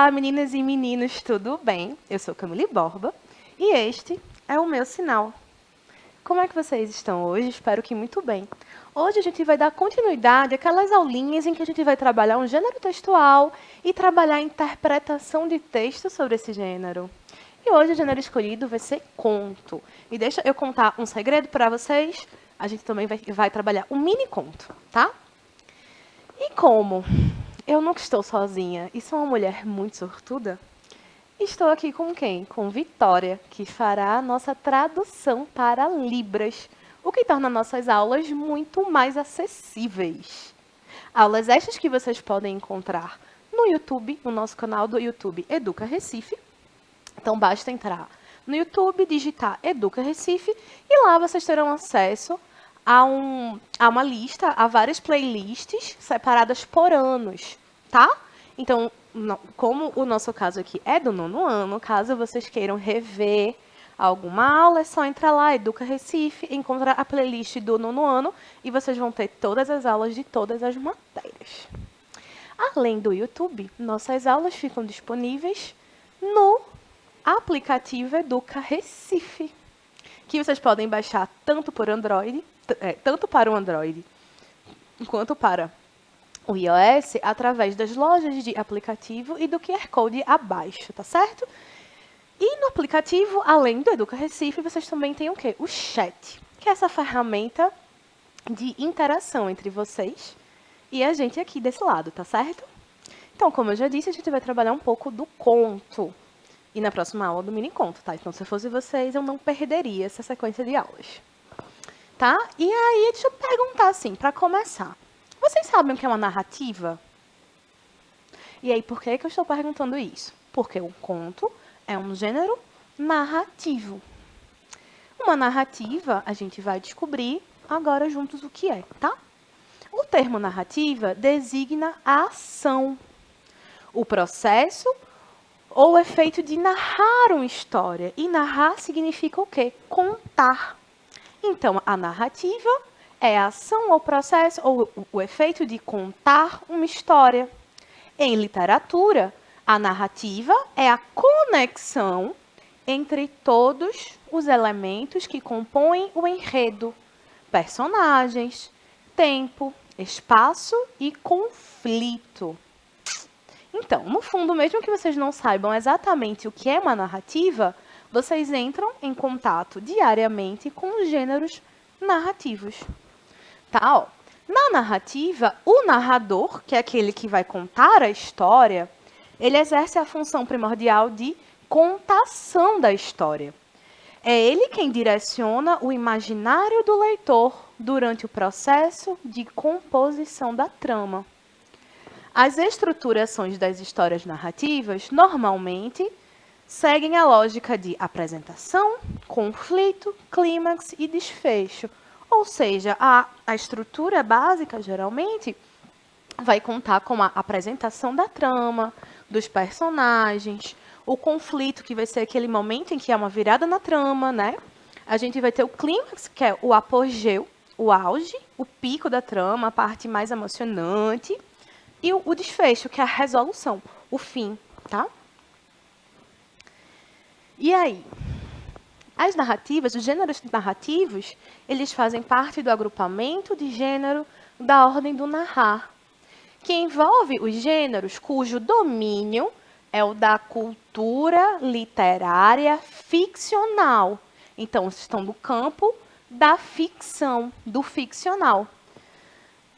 Olá, meninas e meninos, tudo bem? Eu sou Camille Borba e este é o meu sinal. Como é que vocês estão hoje? Espero que muito bem. Hoje a gente vai dar continuidade àquelas aulinhas em que a gente vai trabalhar um gênero textual e trabalhar a interpretação de texto sobre esse gênero. E hoje o gênero escolhido vai ser conto. E deixa eu contar um segredo para vocês. A gente também vai trabalhar um mini conto, tá? E como eu nunca estou sozinha e sou uma mulher muito sortuda, estou aqui com quem? Com Vitória, que fará a nossa tradução para Libras, o que torna nossas aulas muito mais acessíveis. Aulas estas que vocês podem encontrar no YouTube, no nosso canal do YouTube Educa Recife. Então basta entrar no YouTube, digitar Educa Recife e lá vocês terão acesso a uma lista, a várias playlists separadas por anos, tá? Então, como o nosso caso aqui é do 9º ano, caso vocês queiram rever alguma aula, é só entrar lá, Educa Recife, encontrar a playlist do 9º ano e vocês vão ter todas as aulas de todas as matérias. Além do YouTube, nossas aulas ficam disponíveis no aplicativo Educa Recife, que vocês podem baixar tanto para o Android quanto para o iOS através das lojas de aplicativo e do QR Code abaixo, tá certo? E no aplicativo, além do Educa Recife, vocês também têm o quê? O chat, que é essa ferramenta de interação entre vocês e a gente aqui desse lado, tá certo? Então, como eu já disse, a gente vai trabalhar um pouco do conto. E na próxima aula do mini conto, tá? Então, se eu fosse vocês, eu não perderia essa sequência de aulas. Tá? E aí, deixa eu perguntar assim, para começar. Vocês sabem o que é uma narrativa? E aí, por que eu estou perguntando isso? Porque o conto é um gênero narrativo. Uma narrativa, a gente vai descobrir agora juntos o que é, tá? O termo narrativa designa a ação, o processo ou o efeito de narrar uma história. E narrar significa o quê? Contar. Então, a narrativa é a ação ou processo ou o efeito de contar uma história. Em literatura, a narrativa é a conexão entre todos os elementos que compõem o enredo, personagens, tempo, espaço e conflito. Então, no fundo, mesmo que vocês não saibam exatamente o que é uma narrativa, vocês entram em contato diariamente com os gêneros narrativos. Tá, ó. Na narrativa, o narrador, que é aquele que vai contar a história, ele exerce a função primordial de contação da história. É ele quem direciona o imaginário do leitor durante o processo de composição da trama. As estruturações das histórias narrativas, normalmente, seguem a lógica de apresentação, conflito, clímax e desfecho. Ou seja, a estrutura básica, geralmente, vai contar com a apresentação da trama, dos personagens, o conflito, que vai ser aquele momento em que há uma virada na trama, né? A gente vai ter o clímax, que é o apogeu, o auge, o pico da trama, a parte mais emocionante. E o desfecho, que é a resolução, o fim, tá? E aí? As narrativas, os gêneros narrativos, eles fazem parte do agrupamento de gênero da ordem do narrar, que envolve os gêneros cujo domínio é o da cultura literária ficcional. Então, estão no campo da ficção, do ficcional.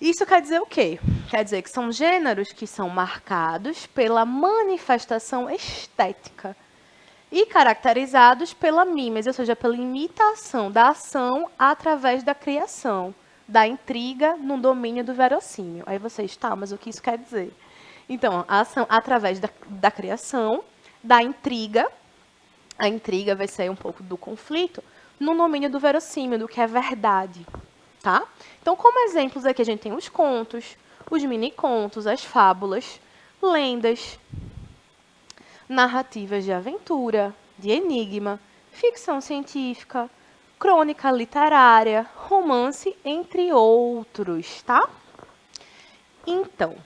Isso quer dizer o quê? Quer dizer que são gêneros que são marcados pela manifestação estética e caracterizados pela mímese, ou seja, pela imitação da ação através da criação, da intriga no domínio do verossímil. Aí vocês, tá, mas o que isso quer dizer? Então, a ação através da criação, da intriga, a intriga vai ser um pouco do conflito, no domínio do verossímil, do que é verdade. Tá? Então, como exemplos aqui, a gente tem os contos, os mini-contos, as fábulas, lendas, narrativas de aventura, de enigma, ficção científica, crônica literária, romance, entre outros, tá? Então,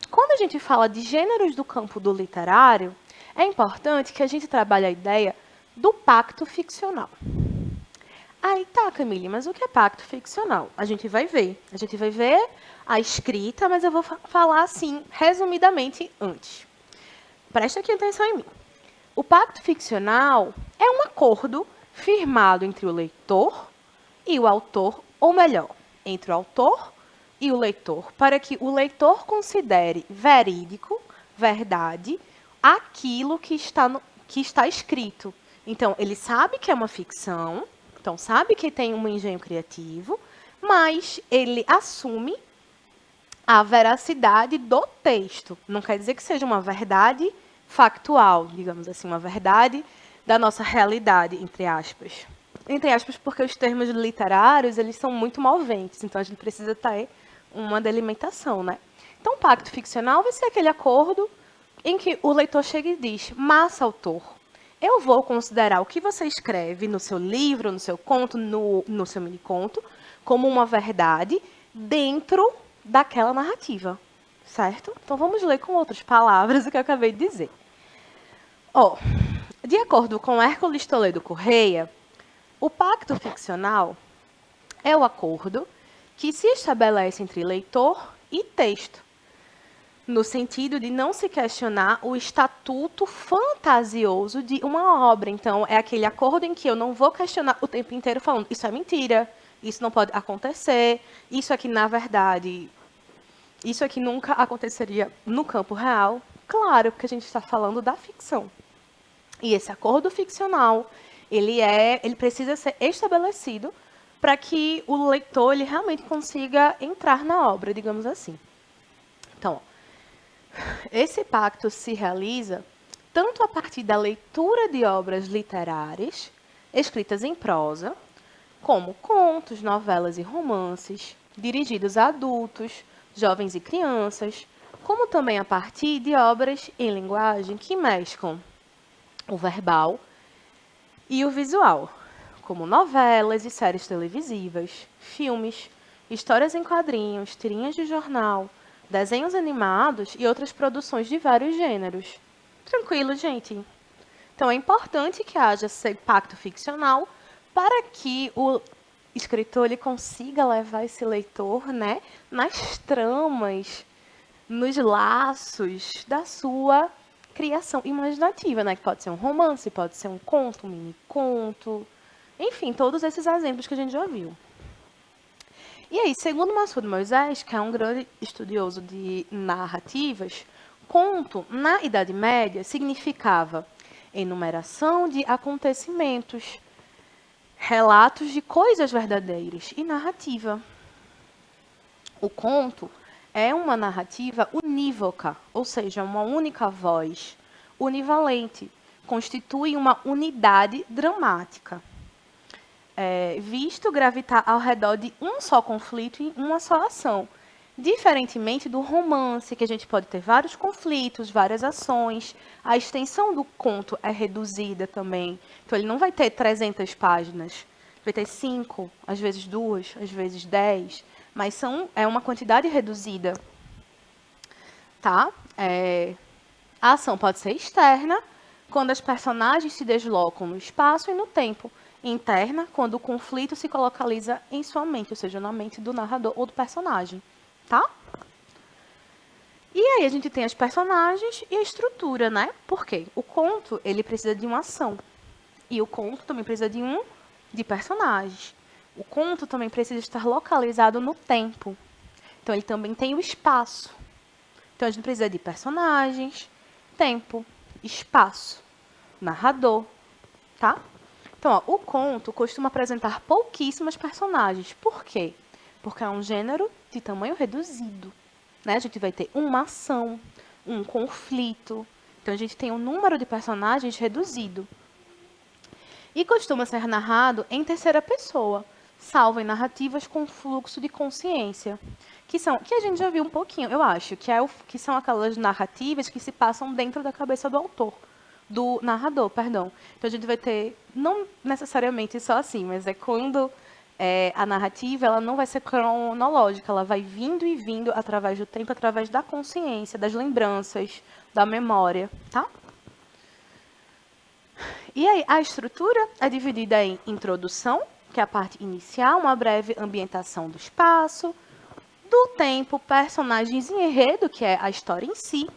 quando a gente fala de gêneros do campo do literário, é importante que a gente trabalhe a ideia do pacto ficcional. Aí tá, Camille, mas o que é pacto ficcional? A gente vai ver. A gente vai ver a escrita, mas eu vou falar assim, resumidamente, antes. Presta aqui atenção em mim. O pacto ficcional é um acordo firmado entre o leitor e o autor, ou melhor, entre o autor e o leitor, para que o leitor considere verídico, verdade, aquilo que está escrito. Então, ele sabe que é uma ficção, então sabe que tem um engenho criativo, mas ele assume a veracidade do texto. Não quer dizer que seja uma verdade factual, digamos assim, uma verdade da nossa realidade, entre aspas. Entre aspas, porque os termos literários, eles são muito moventes, então a gente precisa ter uma delimitação, né? Então, o pacto ficcional vai ser aquele acordo em que o leitor chega e diz: massa, autor, eu vou considerar o que você escreve no seu livro, no seu conto, no seu mini-conto, como uma verdade dentro daquela narrativa, certo? Então, vamos ler com outras palavras o que eu acabei de dizer. De acordo com Hércules Toledo Correia, o pacto ficcional é o acordo que se estabelece entre leitor e texto, no sentido de não se questionar o estatuto fantasioso de uma obra. Então, é aquele acordo em que eu não vou questionar o tempo inteiro falando isso é mentira, isso não pode acontecer, isso aqui, na verdade, isso aqui nunca aconteceria no campo real. Claro, porque a gente está falando da ficção. E esse acordo ficcional, ele precisa ser estabelecido para que o leitor ele realmente consiga entrar na obra, digamos assim. Então, esse pacto se realiza tanto a partir da leitura de obras literárias, escritas em prosa, como contos, novelas e romances, dirigidos a adultos, jovens e crianças, como também a partir de obras em linguagem que mesclam o verbal e o visual, como novelas e séries televisivas, filmes, histórias em quadrinhos, tirinhas de jornal, desenhos animados e outras produções de vários gêneros. Tranquilo, gente? Então, é importante que haja esse pacto ficcional para que o escritor ele consiga levar esse leitor, né, nas tramas, nos laços da sua criação imaginativa, né? Que pode ser um romance, pode ser um conto, um mini-conto, enfim, todos esses exemplos que a gente já viu. E aí, segundo Massudo Moisés, que é um grande estudioso de narrativas, conto, na Idade Média, significava enumeração de acontecimentos, relatos de coisas verdadeiras e narrativa. O conto é uma narrativa unívoca, ou seja, uma única voz, univalente, constitui uma unidade dramática. Visto gravitar ao redor de um só conflito e uma só ação. Diferentemente do romance, que a gente pode ter vários conflitos, várias ações, a extensão do conto é reduzida também. Então, ele não vai ter 300 páginas, vai ter 5, às vezes 2, às vezes 10, mas é uma quantidade reduzida. Tá? A ação pode ser externa, quando as personagens se deslocam no espaço e no tempo. Interna, quando o conflito se localiza em sua mente, ou seja, na mente do narrador ou do personagem, tá? E aí a gente tem as personagens e a estrutura, né? Por quê? O conto, ele precisa de uma ação. E o conto também precisa de personagens. O conto também precisa estar localizado no tempo. Então, ele também tem o espaço. Então, a gente precisa de personagens, tempo, espaço, narrador, tá? Então, ó, o conto costuma apresentar pouquíssimas personagens. Por quê? Porque é um gênero de tamanho reduzido, né? A gente vai ter uma ação, um conflito. Então, a gente tem um número de personagens reduzido. E costuma ser narrado em terceira pessoa, salvo em narrativas com fluxo de consciência, que a gente já viu um pouquinho, eu acho, que são aquelas narrativas que se passam dentro da cabeça do autor. Do narrador, perdão. Então, a gente vai ter, não necessariamente só assim, mas é quando a narrativa ela não vai ser cronológica, ela vai vindo e vindo através do tempo, através da consciência, das lembranças, da memória, tá? E aí, a estrutura é dividida em introdução, que é a parte inicial, uma breve ambientação do espaço, do tempo, personagens e enredo, que é a história em si.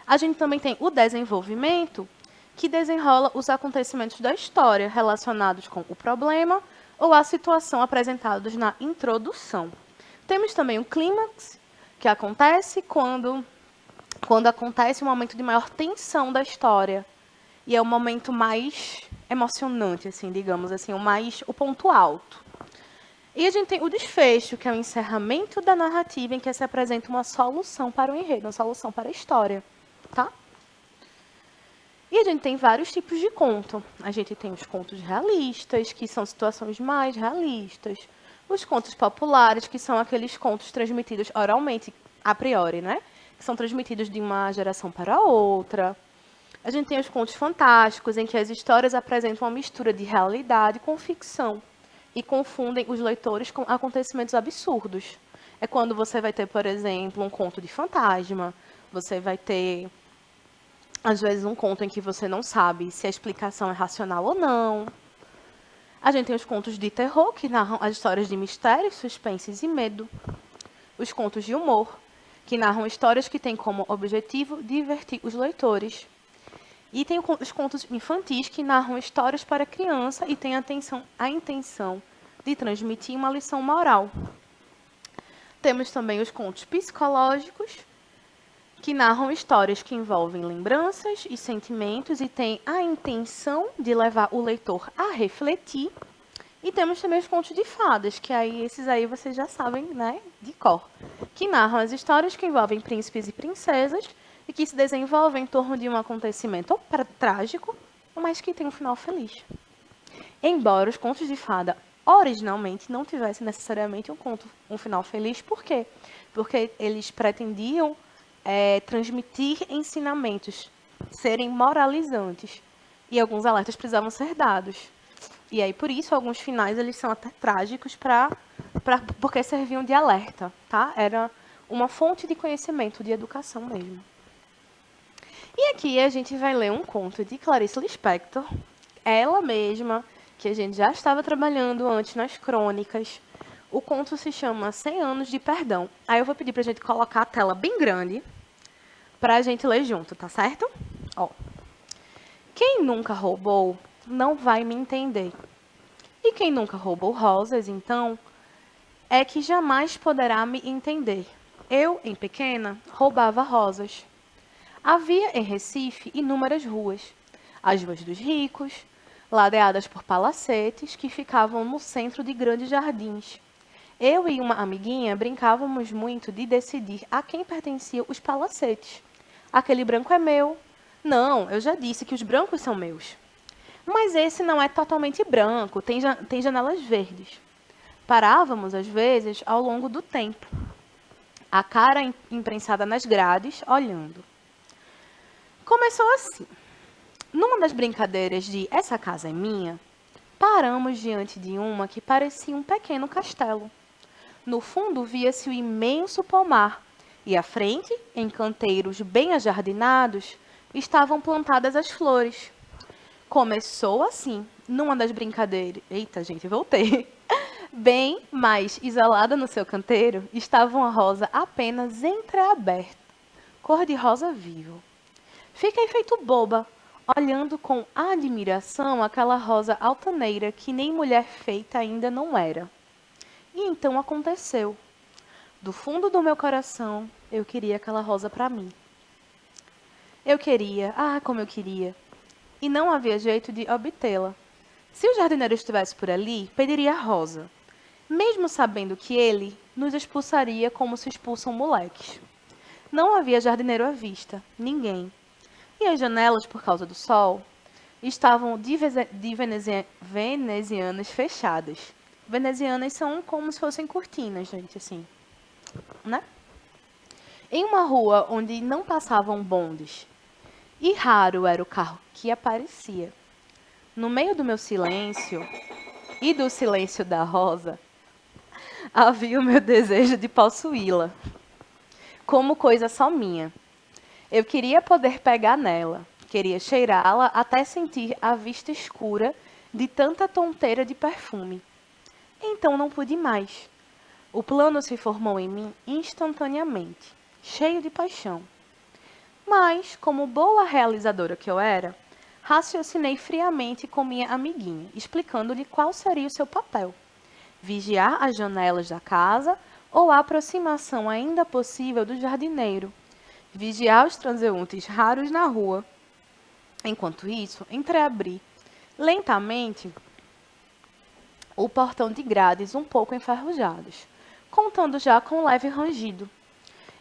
A gente também tem o desenvolvimento, que desenrola os acontecimentos da história relacionados com o problema ou a situação apresentados na introdução. Temos também o clímax, que acontece quando acontece um momento de maior tensão da história. E é o momento mais emocionante, assim, digamos assim, o ponto alto. E a gente tem o desfecho, que é o encerramento da narrativa, em que se apresenta uma solução para o enredo, uma solução para a história, tá? E a gente tem vários tipos de conto. A gente tem os contos realistas, que são situações mais realistas. Os contos populares, que são aqueles contos transmitidos oralmente, a priori, né? Que são transmitidos de uma geração para outra. A gente tem os contos fantásticos, em que as histórias apresentam uma mistura de realidade com ficção e confundem os leitores com acontecimentos absurdos. É quando você vai ter, por exemplo, um conto de fantasma, você vai ter, às vezes, um conto em que você não sabe se a explicação é racional ou não. A gente tem os contos de terror, que narram as histórias de mistérios, suspenses e medo. Os contos de humor, que narram histórias que têm como objetivo divertir os leitores. E tem os contos infantis, que narram histórias para criança e têm a intenção de transmitir uma lição moral. Temos também os contos psicológicos, que narram histórias que envolvem lembranças e sentimentos e têm a intenção de levar o leitor a refletir. E temos também os contos de fadas, que aí esses aí vocês já sabem, né, de cor, que narram as histórias que envolvem príncipes e princesas e que se desenvolvem em torno de um acontecimento trágico, mas que tem um final feliz. Embora os contos de fada originalmente não tivessem necessariamente um final feliz, por quê? Porque eles pretendiam transmitir ensinamentos, serem moralizantes, e alguns alertas precisavam ser dados. E aí, por isso, alguns finais eles são até trágicos porque serviam de alerta, tá? Era uma fonte de conhecimento, de educação mesmo. E aqui a gente vai ler um conto de Clarice Lispector, ela mesma, que a gente já estava trabalhando antes nas crônicas. O conto se chama 100 Anos de Perdão. Aí eu vou pedir pra gente colocar a tela bem grande pra gente ler junto, tá certo? Ó. Quem nunca roubou não vai me entender. E quem nunca roubou rosas, então, é que jamais poderá me entender. Eu, em pequena, roubava rosas. Havia em Recife inúmeras ruas. As ruas dos ricos, ladeadas por palacetes que ficavam no centro de grandes jardins. Eu e uma amiguinha brincávamos muito de decidir a quem pertenciam os palacetes. Aquele branco é meu. Não, eu já disse que os brancos são meus. Mas esse não é totalmente branco, tem janelas verdes. Parávamos, às vezes, ao longo do tempo, a cara imprensada nas grades, olhando. Começou assim. Numa das brincadeiras de essa casa é minha, paramos diante de uma que parecia um pequeno castelo. No fundo via-se o imenso pomar, e à frente, em canteiros bem ajardinados, estavam plantadas as flores. Começou assim, numa das brincadeiras. Eita, gente, voltei. Bem mais isolada no seu canteiro, estava uma rosa apenas entreaberta, cor de rosa vivo. Fiquei feito boba, olhando com admiração aquela rosa altaneira que nem mulher feita ainda não era. E então aconteceu. Do fundo do meu coração, eu queria aquela rosa para mim. Eu queria, como eu queria. E não havia jeito de obtê-la. Se o jardineiro estivesse por ali, pediria a rosa, mesmo sabendo que ele nos expulsaria como se expulsam moleques. Não havia jardineiro à vista, ninguém. E as janelas, por causa do sol, estavam de venezianas fechadas. Venezianas são como se fossem cortinas, gente, assim, né? Em uma rua onde não passavam bondes, e raro era o carro que aparecia. No meio do meu silêncio, e do silêncio da rosa, havia o meu desejo de possuí-la, como coisa só minha. Eu queria poder pegar nela, queria cheirá-la até sentir a vista escura de tanta tonteira de perfume. Então não pude mais. O plano se formou em mim instantaneamente, cheio de paixão. Mas, como boa realizadora que eu era, raciocinei friamente com minha amiguinha, explicando-lhe qual seria o seu papel: vigiar as janelas da casa ou a aproximação ainda possível do jardineiro, vigiar os transeuntes raros na rua. Enquanto isso, entreabri lentamente o portão de grades um pouco enferrujados, contando já com um leve rangido.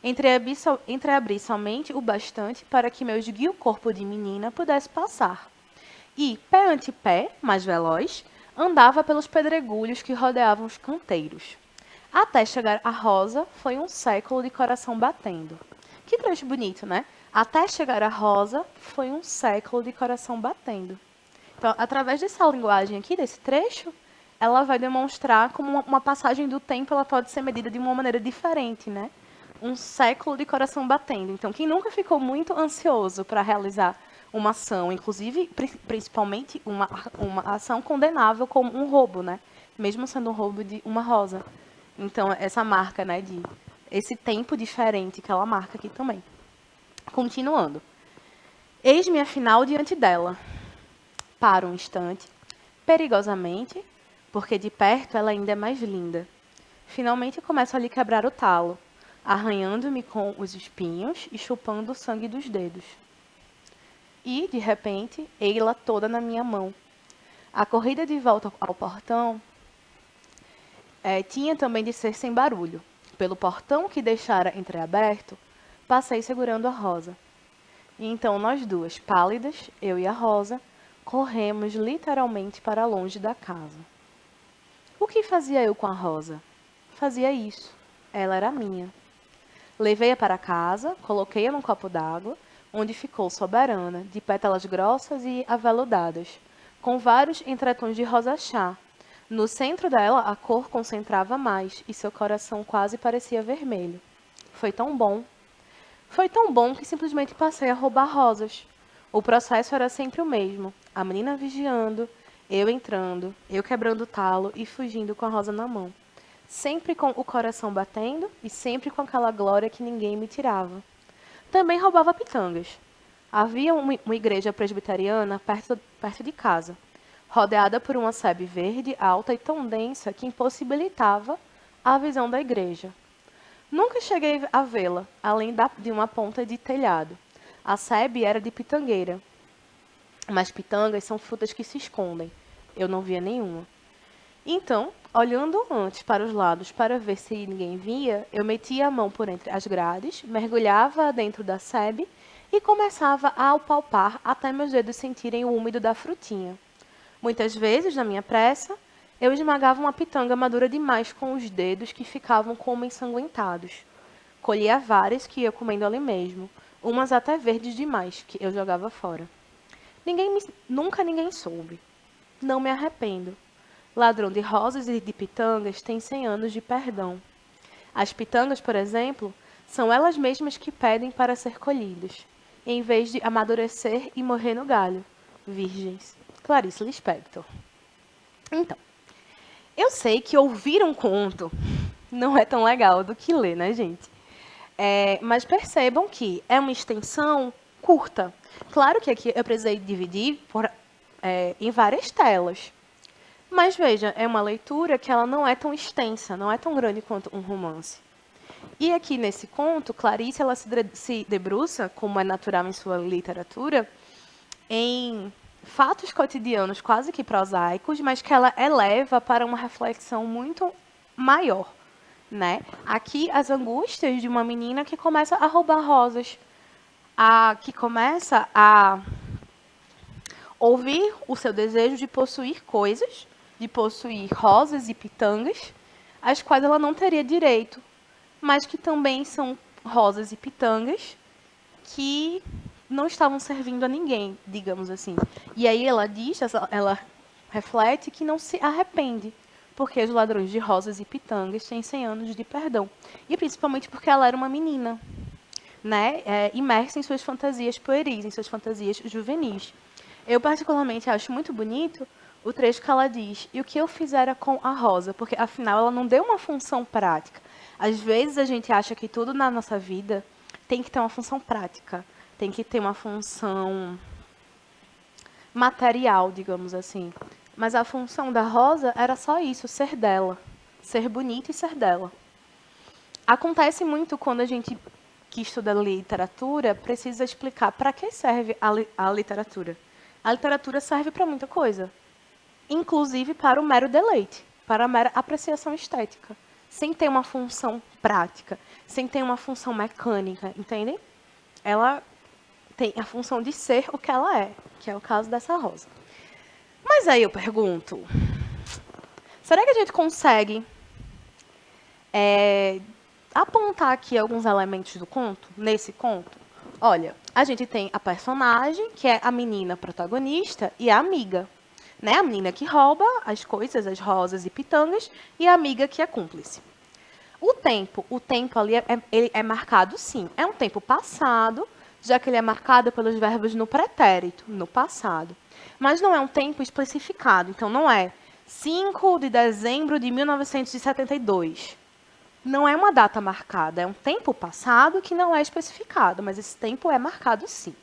Entreabri somente o bastante para que meu esguio corpo de menina pudesse passar. E, pé ante pé, mais veloz, andava pelos pedregulhos que rodeavam os canteiros. Até chegar à Rosa, foi um século de coração batendo. Que trecho bonito, né? Até chegar à Rosa, foi um século de coração batendo. Então, através dessa linguagem aqui, desse trecho, ela vai demonstrar como uma passagem do tempo ela pode ser medida de uma maneira diferente, né? Um século de coração batendo. Então, quem nunca ficou muito ansioso para realizar uma ação, inclusive, principalmente, uma ação condenável como um roubo, né? Mesmo sendo um roubo de uma rosa. Então, essa marca, né, de esse tempo diferente que ela marca aqui também. Continuando. Eis-me afinal diante dela. Paro um instante, perigosamente, porque de perto ela ainda é mais linda. Finalmente começo a lhe quebrar o talo, arranhando-me com os espinhos e chupando o sangue dos dedos. E, de repente, ei-la toda na minha mão. A corrida de volta ao portão tinha também de ser sem barulho. Pelo portão que deixara entreaberto, passei segurando a Rosa. E então nós duas, pálidas, eu e a Rosa, corremos literalmente para longe da casa. O que fazia eu com a Rosa? Fazia isso. Ela era minha. Levei-a para casa, coloquei-a num copo d'água, onde ficou soberana, de pétalas grossas e aveludadas, com vários entretons de rosa-chá. No centro dela, a cor concentrava mais, e seu coração quase parecia vermelho. Foi tão bom. Foi tão bom que simplesmente passei a roubar rosas. O processo era sempre o mesmo. A menina vigiando, eu entrando, eu quebrando o talo e fugindo com a rosa na mão. Sempre com o coração batendo e sempre com aquela glória que ninguém me tirava. Também roubava pitangas. Havia uma igreja presbiteriana perto de casa, rodeada por uma sebe verde, alta e tão densa que impossibilitava a visão da igreja. Nunca cheguei a vê-la, além de uma ponta de telhado. A sebe era de pitangueira, mas pitangas são frutas que se escondem. Eu não via nenhuma. Então, olhando antes para os lados para ver se ninguém via, eu metia a mão por entre as grades, mergulhava dentro da sebe e começava a apalpar até meus dedos sentirem o úmido da frutinha. Muitas vezes, na minha pressa, eu esmagava uma pitanga madura demais com os dedos que ficavam como ensanguentados. Colhia várias que ia comendo ali mesmo, umas até verdes demais, que eu jogava fora. Nunca ninguém soube. Não me arrependo. Ladrão de rosas e de pitangas tem 100 anos de perdão. As pitangas, por exemplo, são elas mesmas que pedem para ser colhidas, em vez de amadurecer e morrer no galho. Virgens. Clarice Lispector. Então, eu sei que ouvir um conto não é tão legal do que ler, né, gente? Mas percebam que é uma extensão curta. Claro que aqui eu precisei dividir em várias telas. Mas veja, é uma leitura que ela não é tão extensa, não é tão grande quanto um romance. E aqui nesse conto, Clarice ela se debruça, como é natural em sua literatura, em fatos cotidianos quase que prosaicos, mas que ela eleva para uma reflexão muito maior, né? Aqui as angústias de uma menina que começa a roubar rosas, que começa a ouvir o seu desejo de possuir coisas, de possuir rosas e pitangas, às quais ela não teria direito, mas que também são rosas e pitangas que não estavam servindo a ninguém, digamos assim. E aí ela diz, ela reflete que não se arrepende, porque os ladrões de rosas e pitangas têm 100 anos de perdão. E principalmente porque ela era uma menina, né, imersa em suas fantasias pueris, em suas fantasias juvenis. Eu particularmente acho muito bonito o trecho que ela diz, e o que eu fizera com a rosa, porque afinal ela não deu uma função prática. Às vezes a gente acha que tudo na nossa vida tem que ter uma função prática, tem que ter uma função material, digamos assim. Mas a função da rosa era só isso, ser dela, ser bonita e ser dela. Acontece muito quando a gente que estuda literatura precisa explicar para que serve a literatura. A literatura serve para muita coisa, inclusive para o mero deleite, para a mera apreciação estética, sem ter uma função prática, sem ter uma função mecânica, entendem? Ela tem a função de ser o que ela é, que é o caso dessa rosa. Mas aí eu pergunto, será que a gente consegue apontar aqui alguns elementos do conto, nesse conto? Olha, a gente tem a personagem, que é a menina protagonista e a amiga. Né? A menina que rouba as coisas, as rosas e pitangas, e a amiga que é cúmplice. O tempo ali ele é marcado, sim. É um tempo passado, já que ele é marcado pelos verbos no pretérito, no passado. Mas não é um tempo especificado. Então, não é 5 de dezembro de 1972. Não é uma data marcada, é um tempo passado que não é especificado, mas esse tempo é marcado, sim.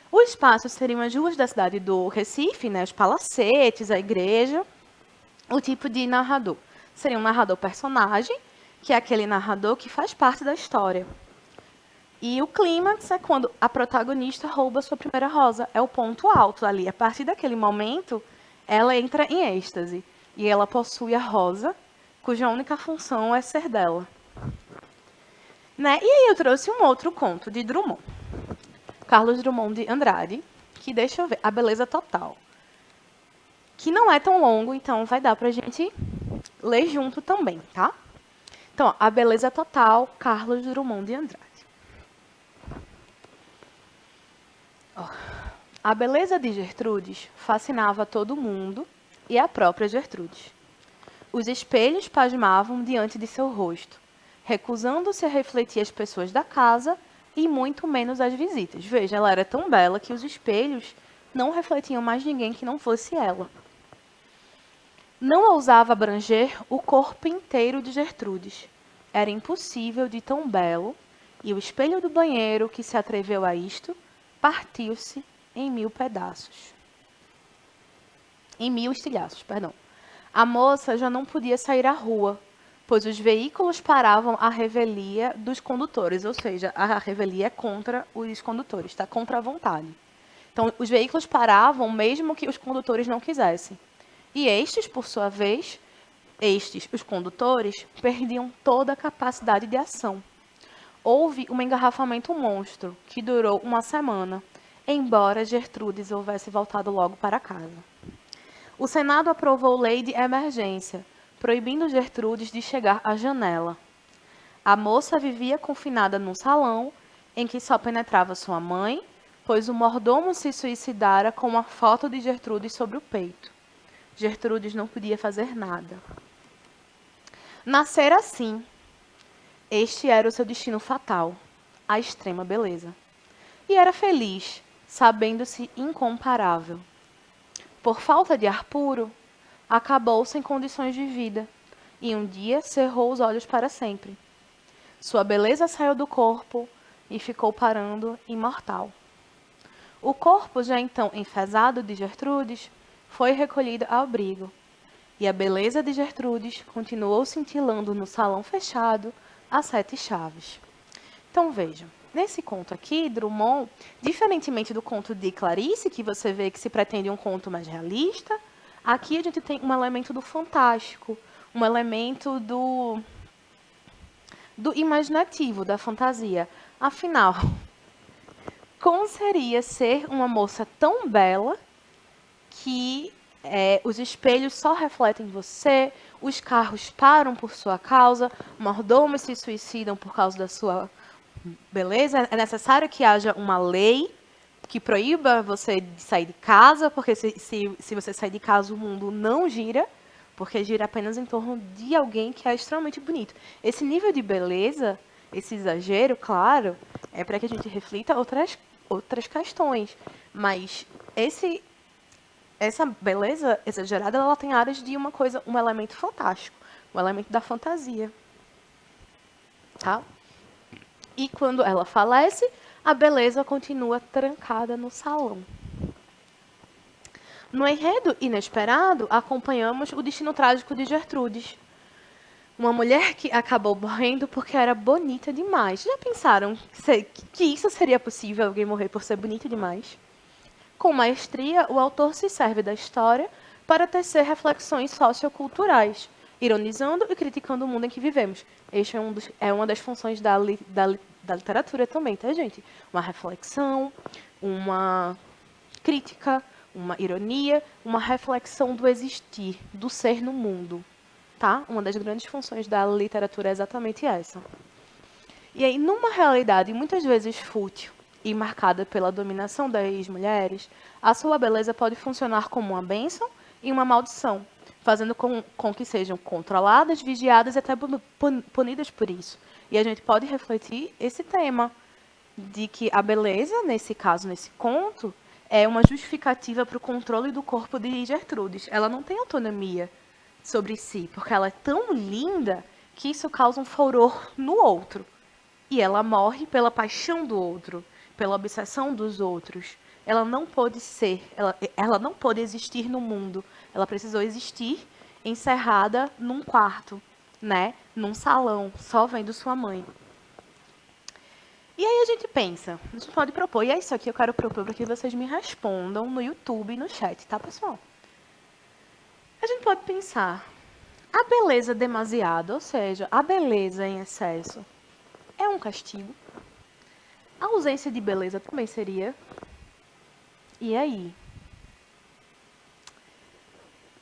O espaço seriam as ruas da cidade do Recife, né, os palacetes, a igreja. O tipo de narrador seria um narrador personagem, que é aquele narrador que faz parte da história. E o clímax é quando a protagonista rouba sua primeira rosa. É o ponto alto ali. A partir daquele momento, ela entra em êxtase. E ela possui a rosa, cuja única função é ser dela. Né? E aí eu trouxe um outro conto de Drummond. Carlos Drummond de Andrade, que deixa eu ver, A Beleza Total. Que não é tão longo, então vai dar pra gente ler junto também, tá? Então, ó, A Beleza Total, Carlos Drummond de Andrade. Ó. A beleza de Gertrudes fascinava todo mundo e a própria Gertrudes. Os espelhos pasmavam diante de seu rosto, recusando-se a refletir as pessoas da casa e muito menos as visitas. Veja, ela era tão bela que os espelhos não refletiam mais ninguém que não fosse ela. Não ousava abranger o corpo inteiro de Gertrudes. Era impossível de tão belo, e o espelho do banheiro que se atreveu a isto partiu-se em 1000 pedaços. Em 1000 estilhaços, perdão. A moça já não podia sair à rua, pois os veículos paravam à revelia dos condutores, ou seja, a revelia é contra os condutores, está contra a vontade. Então, os veículos paravam mesmo que os condutores não quisessem. E estes, por sua vez, os condutores, perdiam toda a capacidade de ação. Houve um engarrafamento monstro, que durou uma semana, embora Gertrudes houvesse voltado logo para casa. O Senado aprovou lei de emergência, proibindo Gertrudes de chegar à janela. A moça vivia confinada num salão, em que só penetrava sua mãe, pois o mordomo se suicidara com uma foto de Gertrudes sobre o peito. Gertrudes não podia fazer nada. Nascer assim, este era o seu destino fatal, a extrema beleza. E era feliz, sabendo-se incomparável. Por falta de ar puro, acabou sem condições de vida, e um dia cerrou os olhos para sempre. Sua beleza saiu do corpo e ficou parando imortal. O corpo, já então enfesado de Gertrudes, foi recolhido ao abrigo, e a beleza de Gertrudes continuou cintilando no salão fechado a 7 chaves. Então vejam, nesse conto aqui, Drummond, diferentemente do conto de Clarice, que você vê que se pretende um conto mais realista, aqui a gente tem um elemento do fantástico, um elemento do imaginativo, da fantasia. Afinal, como seria ser uma moça tão bela que os espelhos só refletem você, os carros param por sua causa, mordomos se suicidam por causa da sua beleza? É necessário que haja uma lei que proíba você de sair de casa, porque se você sair de casa o mundo não gira, porque gira apenas em torno de alguém que é extremamente bonito. Esse nível de beleza, esse exagero, claro, é para que a gente reflita outras questões. Mas essa beleza exagerada, ela tem áreas de uma coisa, um elemento fantástico, um elemento da fantasia. Tá? E quando ela falece, a beleza continua trancada no salão. No enredo inesperado, acompanhamos o destino trágico de Gertrudes, uma mulher que acabou morrendo porque era bonita demais. Já pensaram que isso seria possível, alguém morrer por ser bonita demais? Com maestria, o autor se serve da história para tecer reflexões socioculturais, ironizando e criticando o mundo em que vivemos. Este é uma das funções da literatura também, tá, gente? Uma reflexão, uma crítica, uma ironia, uma reflexão do existir, do ser no mundo, tá? Uma das grandes funções da literatura é exatamente essa. E aí, numa realidade muitas vezes fútil e marcada pela dominação das mulheres, a sua beleza pode funcionar como uma bênção e uma maldição, fazendo com que sejam controladas, vigiadas e até punidas por isso. E a gente pode refletir esse tema de que a beleza, nesse caso, nesse conto, é uma justificativa para o controle do corpo de Gertrudes. Ela não tem autonomia sobre si, porque ela é tão linda que isso causa um furor no outro. E ela morre pela paixão do outro, pela obsessão dos outros. Ela não pôde ser, ela não pôde existir no mundo. Ela precisou existir encerrada num quarto, né? Num salão, só vendo sua mãe. E aí a gente pensa, a gente pode propor, e é isso aqui eu quero propor para que vocês me respondam no YouTube e no chat, tá, pessoal? A gente pode pensar, a beleza demasiada, ou seja, a beleza em excesso, é um castigo? A ausência de beleza também seria? E aí?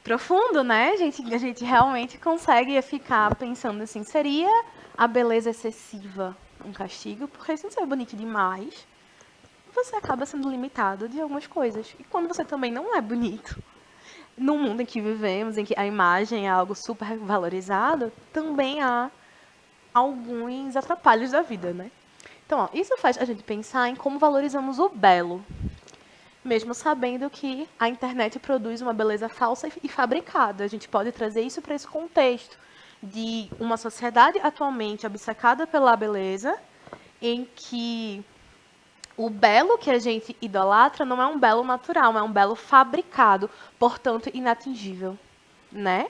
Profundo, né? A gente realmente consegue ficar pensando assim, seria a beleza excessiva um castigo? Porque se você é bonito demais, você acaba sendo limitado de algumas coisas. E quando você também não é bonito, no mundo em que vivemos, em que a imagem é algo super valorizado, também há alguns atrapalhos da vida, né? Então, ó, isso faz a gente pensar em como valorizamos o belo, mesmo sabendo que a internet produz uma beleza falsa e fabricada. A gente pode trazer isso para esse contexto de uma sociedade atualmente obcecada pela beleza, em que o belo que a gente idolatra não é um belo natural, é um belo fabricado, portanto inatingível, né?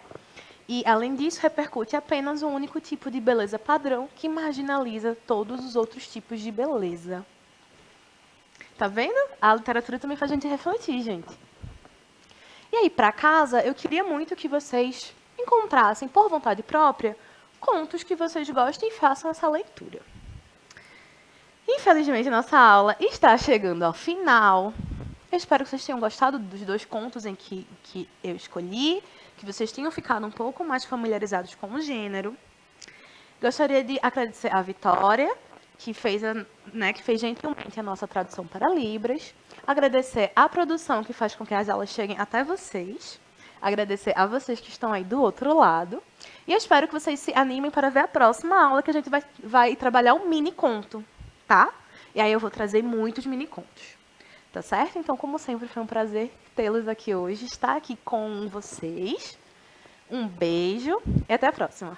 E, além disso, repercute apenas um único tipo de beleza padrão que marginaliza todos os outros tipos de beleza. Tá vendo? A literatura também faz a gente refletir, gente. E aí, para casa, eu queria muito que vocês encontrassem, por vontade própria, contos que vocês gostem e façam essa leitura. Infelizmente, nossa aula está chegando ao final. Eu espero que vocês tenham gostado dos 2 contos em que eu escolhi, que vocês tenham ficado um pouco mais familiarizados com o gênero. Gostaria de agradecer a Vitória, que fez gentilmente a nossa tradução para Libras. Agradecer a produção, que faz com que as aulas cheguem até vocês. Agradecer a vocês que estão aí do outro lado. E eu espero que vocês se animem para ver a próxima aula, que a gente vai trabalhar um mini conto, tá? E aí eu vou trazer muitos mini contos. Tá certo? Então, como sempre, foi um prazer tê-los aqui hoje, estar aqui com vocês. Um beijo e até a próxima.